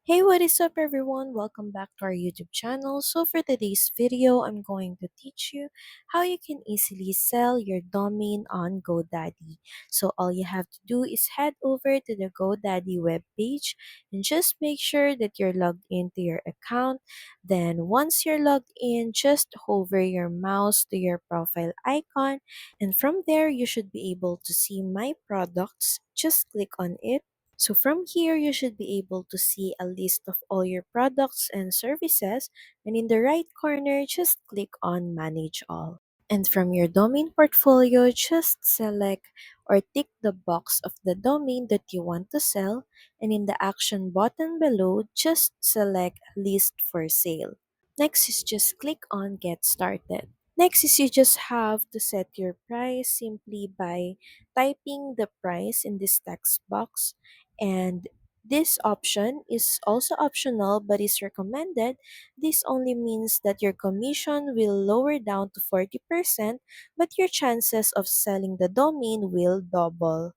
Hey, what is up everyone? Welcome back to our YouTube channel. So for today's video, I'm going to teach you how you can easily sell your domain on GoDaddy. So all you have to do is head over to the GoDaddy webpage and just make sure that you're logged into your account. Then once you're logged in, just hover your mouse to your profile icon, and from there you should be able to see my products. Just click on it. So from here, you should be able to see a list of all your products and services, and in the right corner, just click on Manage All. And from your domain portfolio, just select or tick the box of the domain that you want to sell, and in the action button below, just select List for Sale. Next is just click on Get Started. Next is you just have to set your price simply by typing the price in this text box, and this option is also optional but is recommended. This only means that your commission will lower down to 40%, but your chances of selling the domain will double.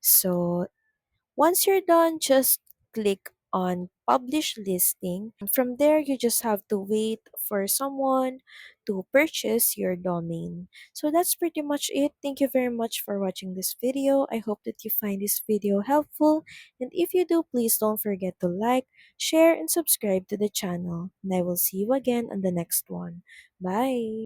So once you're done, just click on publish listing. From there, you just have to wait for someone to purchase your domain. So that's pretty much it. Thank you very much for watching this video. I hope that you find this video helpful. And if you do, please don't forget to like, share, and subscribe to the channel. And I will see you again on the next one. Bye!